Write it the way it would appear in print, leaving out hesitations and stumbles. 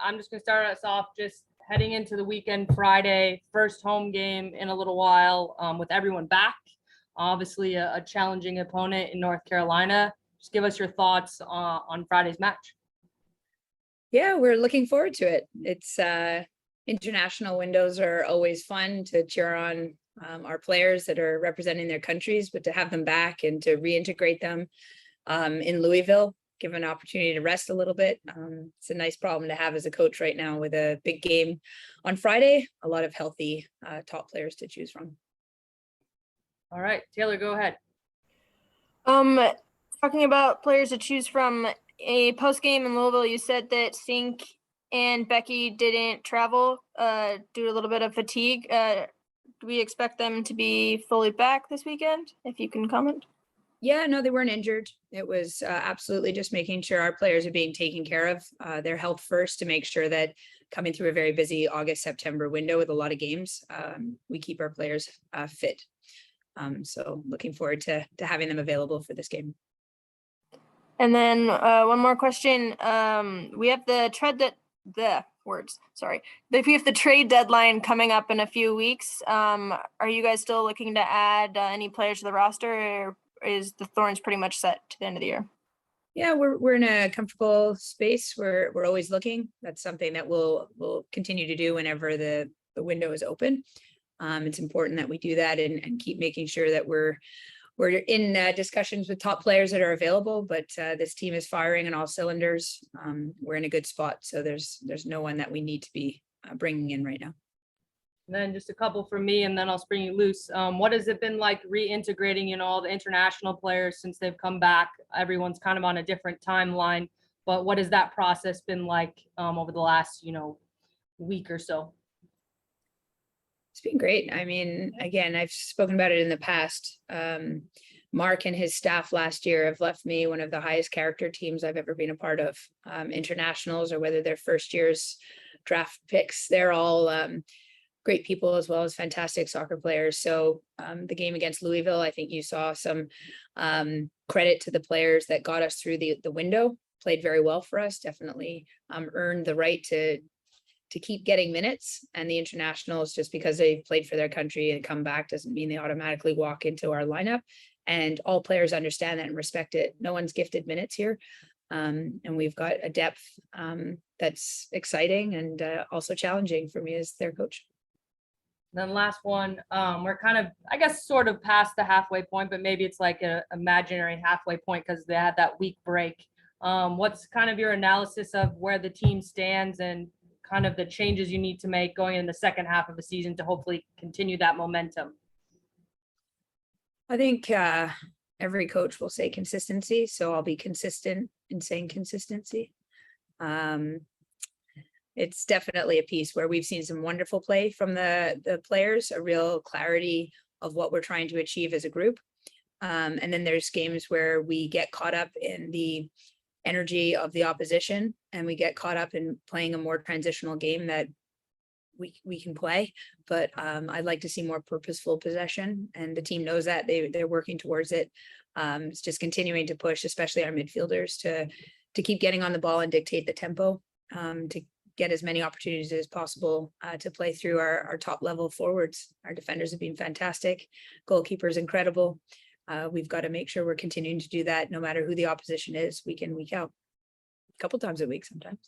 I'm just going to start us off just heading into the weekend, Friday, first home game in a little while with everyone back. Obviously, a challenging opponent in North Carolina. Just give us your thoughts on Friday's match. Yeah, we're looking forward to it. It's international windows are always fun to cheer on our players that are representing their countries, but to have them back and to reintegrate them in Louisville, give an opportunity to rest a little bit. It's a nice problem to have as a coach right now with a big game on Friday, a lot of healthy top players to choose from. All right, Taylor, go ahead. Talking about players to choose from, a post game in Louisville, you said that Sink and Becky didn't travel due to a little bit of fatigue. Do we expect them to be fully back this weekend? If you can comment. Yeah, no, they weren't injured. It was absolutely just making sure our players are being taken care of, their health first, to make sure that coming through a very busy August, September window with a lot of games, we keep our players fit. So looking forward to having them available for this game. And then one more question. We have we have the trade deadline coming up in a few weeks. Are you guys still looking to add any players to the roster, or is the Thorns pretty much set to the end of the year? Yeah, we're in a comfortable space. We're always looking. That's something that we'll continue to do whenever the window is open. It's important that we do that and keep making sure that we're in discussions with top players that are available, but this team is firing on all cylinders. We're in a good spot, so there's no one that we need to be bringing in right now. And then just a couple from me, and then I'll spring you loose. What has it been like reintegrating, all the international players since they've come back? Everyone's kind of on a different timeline, but what has that process been like over the last, week or so? It's been great. I mean, again, I've spoken about it in the past. Mark and his staff last year have left me one of the highest character teams I've ever been a part of. Internationals, or whether they're first year's draft picks, they're all great people as well as fantastic soccer players. So the game against Louisville, I think you saw some credit to the players that got us through the window, played very well for us, definitely earned the right to keep getting minutes. And the internationals, just because they played for their country and come back doesn't mean they automatically walk into our lineup. And all players understand that and respect it. No one's gifted minutes here. And we've got a depth that's exciting and also challenging for me as their coach. Then last one, we're kind of, I guess, sort of past the halfway point, but maybe it's like an imaginary halfway point because they had that week break. What's kind of your analysis of where the team stands and kind of the changes you need to make going in the second half of the season to hopefully continue that momentum? I think every coach will say consistency, so I'll be consistent in saying consistency. It's definitely a piece where we've seen some wonderful play from the players, a real clarity of what we're trying to achieve as a group. And then there's games where we get caught up in the energy of the opposition and we get caught up in playing a more transitional game that we can play, but I'd like to see more purposeful possession, and the team knows that they're working towards it. It's just continuing to push, especially our midfielders, to keep getting on the ball and dictate the tempo, to get as many opportunities as possible to play through our top level forwards. Our defenders have been fantastic. Goalkeeper's incredible. We've got to make sure we're continuing to do that no matter who the opposition is, week in, week out, a couple times a week sometimes.